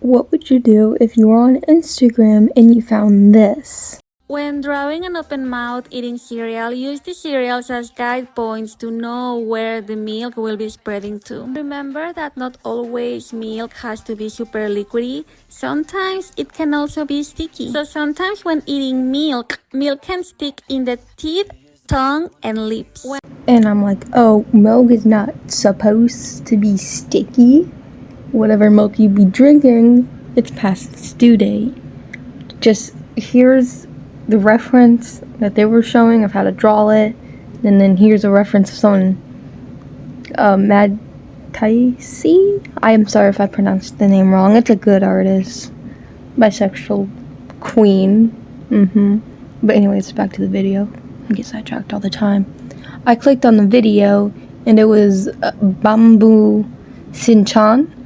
What would you do if you were on Instagram and you found this? When drawing an open mouth eating cereal, use the cereals as guide points to know where the milk will be spreading to. Remember that not always milk has to be super liquidy. Sometimes it can also be sticky. So sometimes when eating milk can stick in the teeth, tongue, and lips. And I'm like, oh, milk is not supposed to be sticky. Whatever milk you be drinking, it's past its due date. Just here's the reference that they were showing of how to draw it, and then here's a reference of someone, Mad Taisi. I am sorry if I pronounced the name wrong. It's a good artist, bisexual queen. But anyways, back to the video. I get sidetracked all the time. I clicked on the video, and it was Buboosenchan.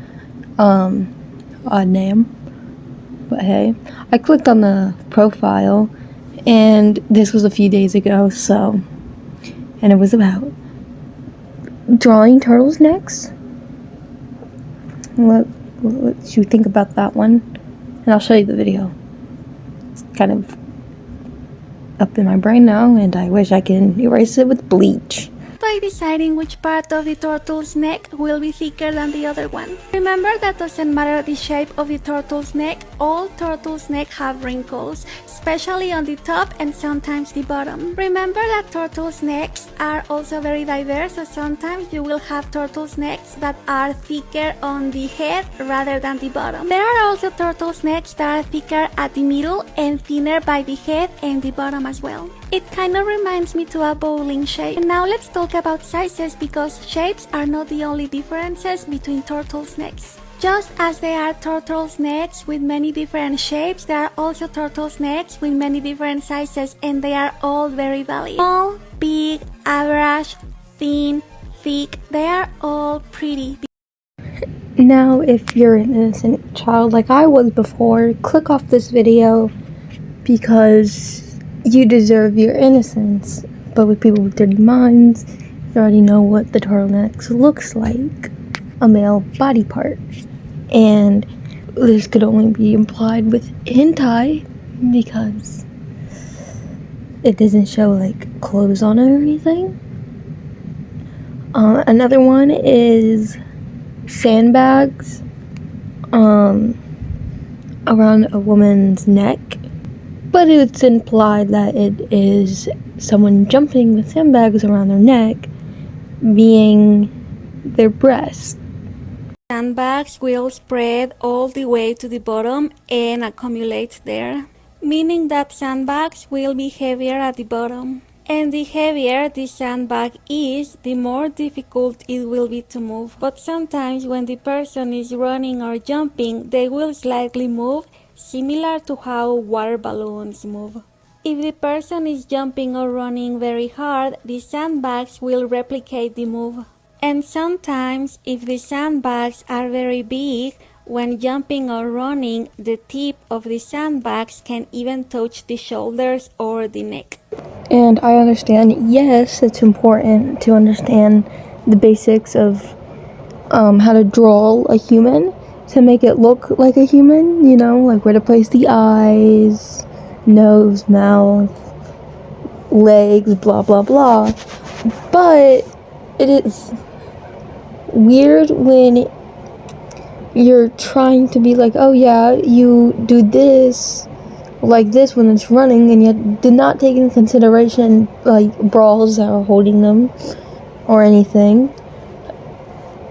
Odd name, but hey. I clicked on the profile, and this was a few days ago, and it was about drawing turtles' necks. What you think about that one? And I'll show you the video. It's kind of up in my brain now, and I wish I can erase it with bleach. By deciding which part of the turtle's neck will be thicker than the other one. Remember that doesn't matter the shape of the turtle's neck, all turtles' neck have wrinkles, especially on the top and sometimes the bottom. Remember that turtles' necks are also very diverse, so sometimes you will have turtles' necks that are thicker on the head rather than the bottom. There are also turtles' necks that are thicker at the middle and thinner by the head and the bottom as well. It kind of reminds me to a bowling shape. And now let's talk about sizes, because shapes are not the only differences between turtles' necks. Just as there are turtles' necks with many different shapes, there are also turtles' necks with many different sizes, and they are all very valid. Small, big, average, thin, thick, they are all pretty. Now, if you're an innocent child like I was before, click off this video because you deserve your innocence. But with people with dirty minds, you already know what the turtleneck looks like, a male body part. And this could only be implied with hentai because it doesn't show like clothes on it or anything. Another one is sandbags around a woman's neck, but it's implied that it is someone jumping with sandbags around their neck, being their breast. Sandbags will spread all the way to the bottom and accumulate there, meaning that sandbags will be heavier at the bottom. And the heavier the sandbag is, the more difficult it will be to move. But sometimes when the person is running or jumping, they will slightly move, similar to how water balloons move. If the person is jumping or running very hard, the sandbags will replicate the move. And sometimes, if the sandbags are very big, when jumping or running, the tip of the sandbags can even touch the shoulders or the neck. And I understand, yes, it's important to understand the basics of how to draw a human to make it look like a human, you know, like where to place the eyes, nose, mouth, legs, blah, blah, blah. But it is weird when you're trying to be like, oh yeah, you do this like this when it's running, and yet did not take into consideration like bras that are holding them or anything.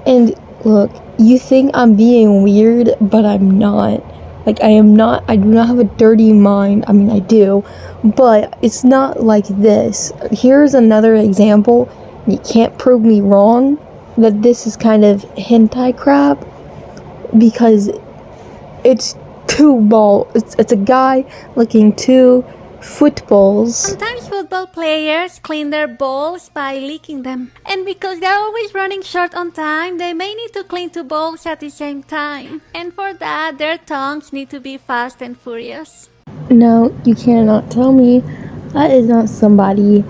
And look, you think I'm being weird, but I'm not. Like, I do not have a dirty mind. I mean, I do, but it's not like this. Here's another example. You can't prove me wrong that this is kind of hentai crap, because it's two balls. It's a guy licking two footballs. Sometimes football players clean their balls by licking them. And because they're always running short on time, they may need to clean two balls at the same time. And for that, their tongues need to be fast and furious. No, you cannot tell me that is not somebody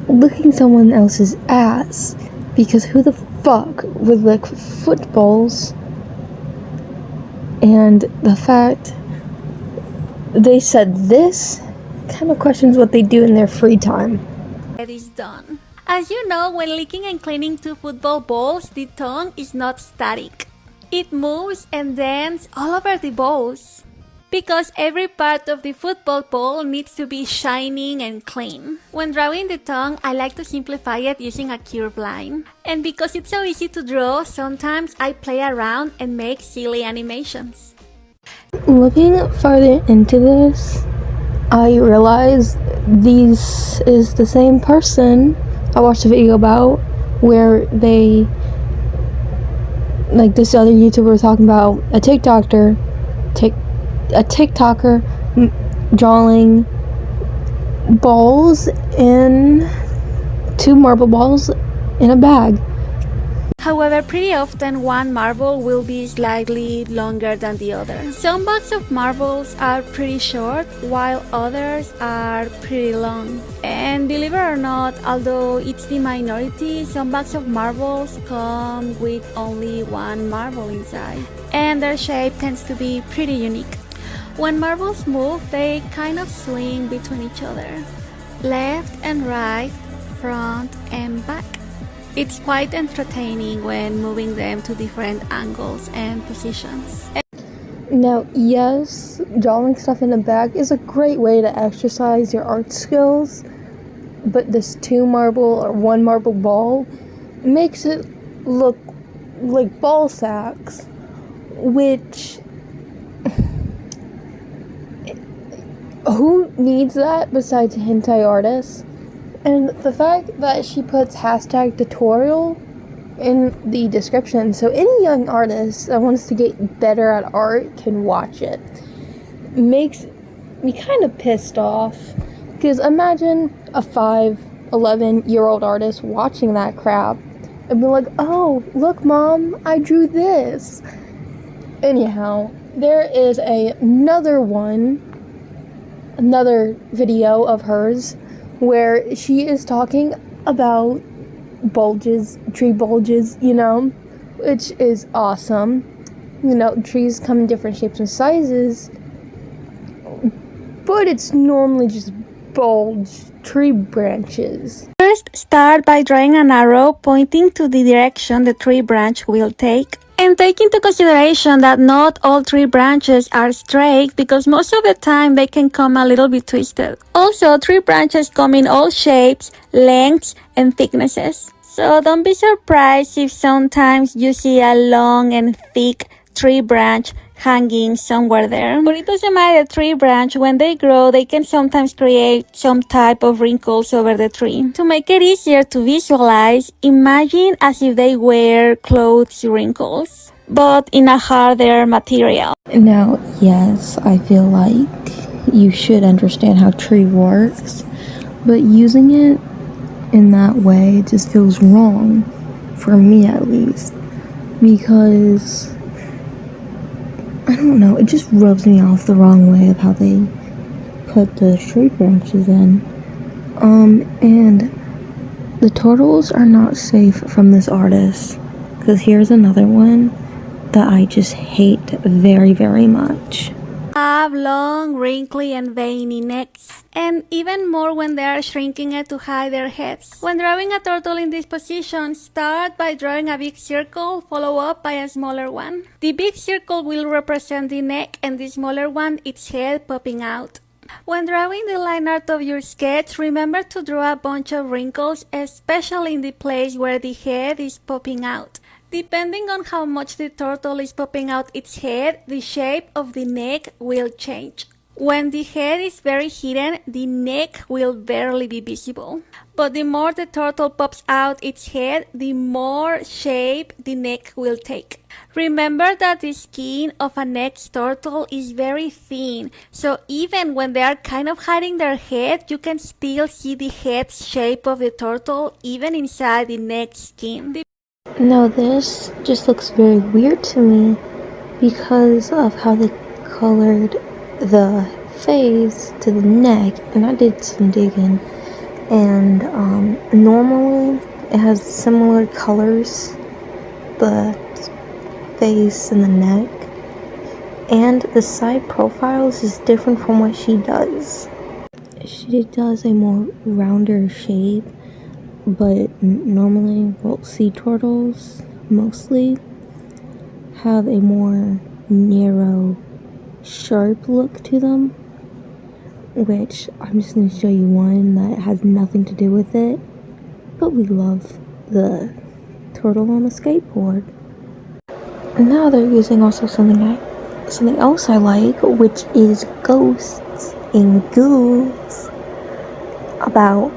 licking someone else's ass, because who the fuck would lick footballs And the fact they said this kind of questions what they do in their free time. It is done. As you know, when licking and cleaning two football balls, the tongue is not static. It moves and dances all over the balls. Because every part of the football ball needs to be shining and clean. When drawing the tongue, I like to simplify it using a curved line. And because it's so easy to draw, sometimes I play around and make silly animations. Looking farther into this, I realized this is the same person I watched a video about where they, like this other YouTuber was talking about a TikToker drawing balls in two marble balls in a bag. However, pretty often one marble will be slightly longer than the other. Some bags of marbles are pretty short, while others are pretty long. And believe it or not, although it's the minority, some bags of marbles come with only one marble inside. And their shape tends to be pretty unique. When marbles move, they kind of swing between each other. Left and right, front and back. It's quite entertaining when moving them to different angles and positions. Now, yes, drawing stuff in a bag is a great way to exercise your art skills, but this two marble or one marble ball makes it look like ball sacks, which who needs that besides hentai artists? And the fact that she puts hashtag tutorial in the description, so any young artist that wants to get better at art can watch it, makes me kind of pissed off. Because imagine a 11-year-old artist watching that crap and be like, oh, look mom, I drew this. Anyhow, there is another video of hers where she is talking about tree bulges, which is awesome. Trees come in different shapes and sizes, but it's normally just bulged tree branches. First, start by drawing an arrow pointing to the direction the tree branch will take. And take into consideration that not all tree branches are straight because most of the time they can come a little bit twisted. Also, tree branches come in all shapes, lengths, and thicknesses. So don't be surprised if sometimes you see a long and thick tree branch hanging somewhere there. But it doesn't matter the tree branch, when they grow, they can sometimes create some type of wrinkles over the tree. To make it easier to visualize, imagine as if they were clothes wrinkles, but in a harder material. Now, yes, I feel like you should understand how tree works, but using it in that way just feels wrong, for me at least, because I don't know, it just rubs me off the wrong way of how they put the tree branches in. And the turtles are not safe from this artist, because here's another one that I just hate very, very much. Have long, wrinkly, and veiny necks, and even more when they are shrinking it to hide their heads. When drawing a turtle in this position, start by drawing a big circle, follow up by a smaller one. The big circle will represent the neck, and the smaller one its head popping out. When drawing the line art of your sketch, remember to draw a bunch of wrinkles, especially in the place where the head is popping out. Depending on how much the turtle is popping out its head, the shape of the neck will change. When the head is very hidden, the neck will barely be visible. But the more the turtle pops out its head, the more shape the neck will take. Remember that the skin of a necked turtle is very thin, so even when they are kind of hiding their head, you can still see the head shape of the turtle even inside the neck skin. Now this just looks very weird to me because of how they colored the face to the neck, and I did some digging, and normally it has similar colors, the face and the neck, and the side profiles is different from what she does. She does a more rounder shape, but normally, well, sea turtles mostly have a more narrow, sharp look to them, which I'm just going to show you one that has nothing to do with it, but we love the turtle on a skateboard. Now they're using also something else I like, which is ghosts and ghouls, about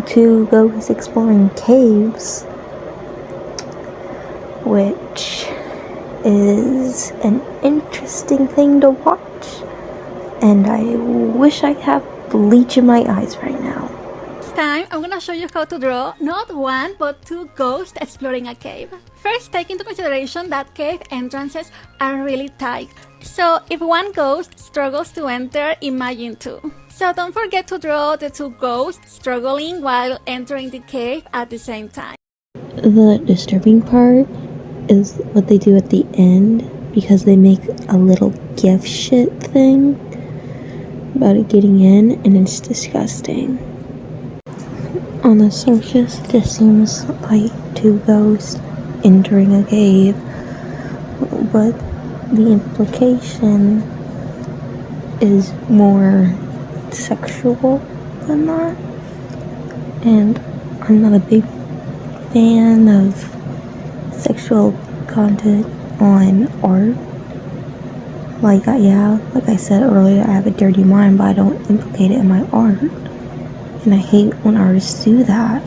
two ghosts exploring caves, which is an interesting thing to watch, and I wish I have bleach in my eyes right now. This time, I'm gonna show you how to draw not one but two ghosts exploring a cave. First, take into consideration that cave entrances are really tight, so if one ghost struggles to enter, imagine two. So don't forget to draw the two ghosts struggling while entering the cave at the same time. The disturbing part is what they do at the end, because they make a little gift shit thing about it getting in, and it's disgusting. On the surface, it just seems like two ghosts entering a cave, but the implication is more sexual than that, and I'm not a big fan of sexual content on art. Like I said earlier, I have a dirty mind, but I don't implicate it in my art, and I hate when artists do that.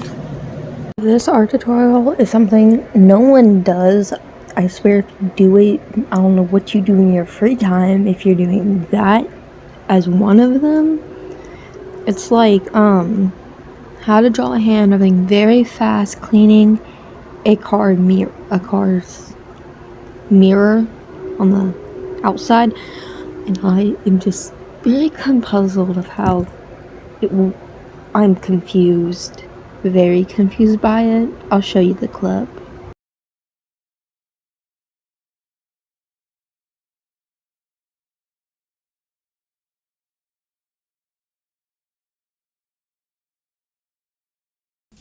This art tutorial is something no one does. I swear, if you do it, I don't know what you do in your free time if you're doing that as one of them. It's like how to draw a hand, everything very fast, cleaning a car's mirror on the outside, and I am just very puzzled of how I'm confused, very confused by it. I'll show you the clip.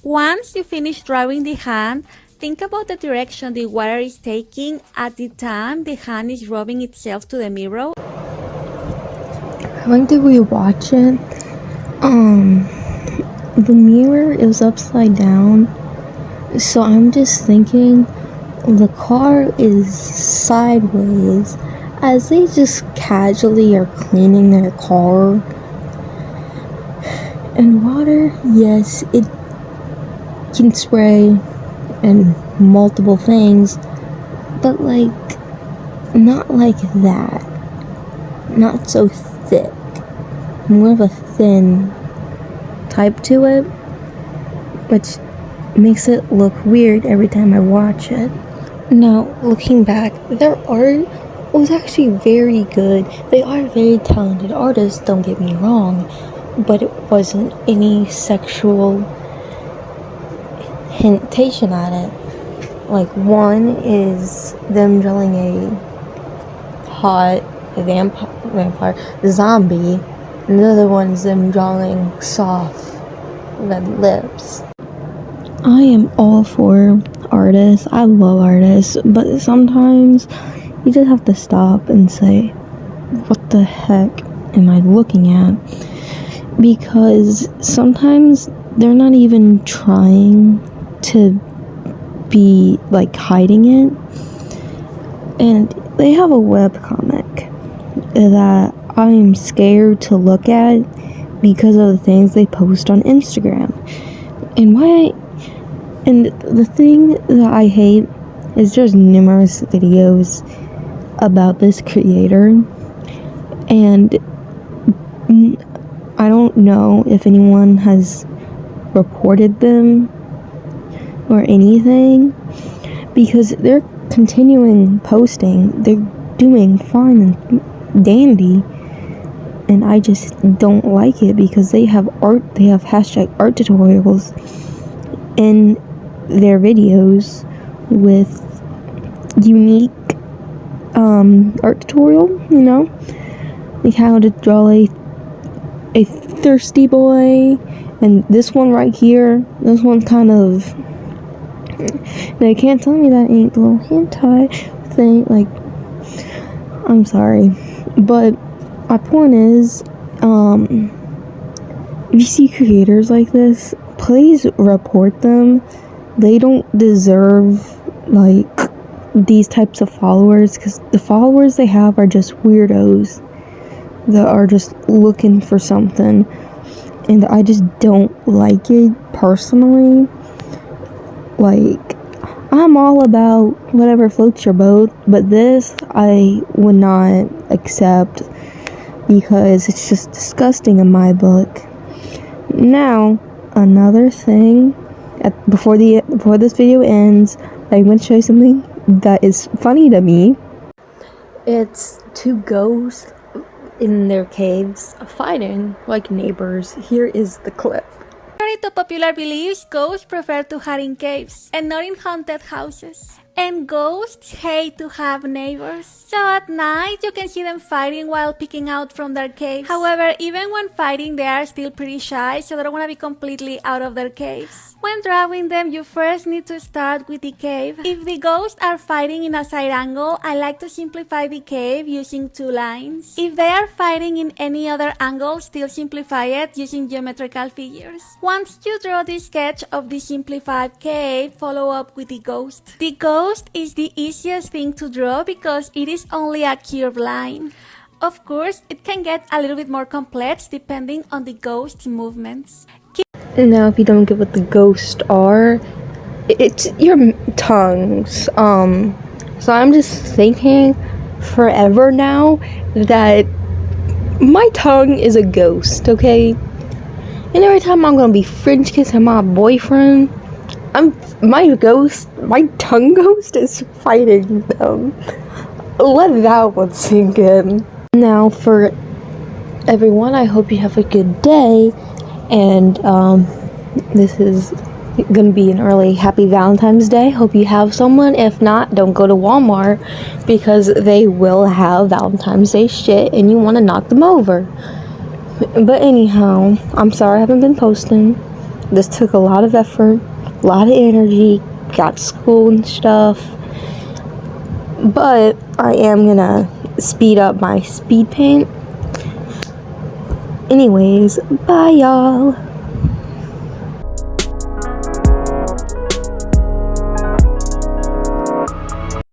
Once you finish drawing the hand, think about the direction the water is taking at the time the hand is rubbing itself to the mirror. I went to rewatch it. The mirror is upside down, so I'm just thinking the car is sideways as they just casually are cleaning their car. And water, yes, it can spray and multiple things, but like not like that, not so thick, more of a thin type to it, which makes it look weird every time I watch it. Now, looking back, their art was actually very good. They are very talented artists, don't get me wrong, but it wasn't any sexual hintation at it. Like, one is them drawing a hot vampire zombie, and the other one is them drawing soft red lips. I am all for artists. I love artists, but sometimes you just have to stop and say, what the heck am I looking at? Because sometimes they're not even trying to be like hiding it, and they have a webcomic that I'm scared to look at because of the things they post on Instagram. And the thing that I hate is there's numerous videos about this creator, and I don't know if anyone has reported them or anything, because they're continuing posting. They're doing fine and dandy, and I just don't like it because they have hashtag art tutorials in their videos with unique art tutorial, you know, like how to draw a thirsty boy. And this one right here, this one's kind of, they can't tell me that ain't the little hentai thing, like, I'm sorry, but my point is, if you see creators like this, please report them. They don't deserve, like, these types of followers, because the followers they have are just weirdos that are just looking for something, and I just don't like it personally. Like, I'm all about whatever floats your boat, but this I would not accept because it's just disgusting in my book. Now, another thing, before this video ends, I'm going to show you something that is funny to me. It's two ghosts in their caves fighting like neighbors. Here is the clip. Contrary to popular beliefs, ghosts prefer to hide in caves and not in haunted houses. And ghosts hate to have neighbors. So at night, you can see them fighting while peeking out from their caves. However, even when fighting, they are still pretty shy, so they don't want to be completely out of their caves. When drawing them, you first need to start with the cave. If the ghosts are fighting in a side angle, I like to simplify the cave using 2 lines. If they are fighting in any other angle, still simplify it using geometrical figures. Once you draw the sketch of the simplified cave, follow up with the ghost. The ghost is the easiest thing to draw because it is only a curved line. Of course, it can get a little bit more complex depending on the ghost's movements. Now, if you don't get what the ghosts are, it's your tongues. So I'm just thinking forever now that my tongue is a ghost, okay? And every time I'm gonna be French kissing my boyfriend, my tongue ghost is fighting them. Let that one sink in. Now, for everyone, I hope you have a good day, and this is gonna be an early happy Valentine's Day. Hope you have someone. If not, don't go to Walmart because they will have Valentine's Day shit and you want to knock them over. But anyhow, I'm sorry I haven't been posting. This took a lot of effort, a lot of energy, got school and stuff, but I am gonna speed up my speed paint. Anyways, bye y'all.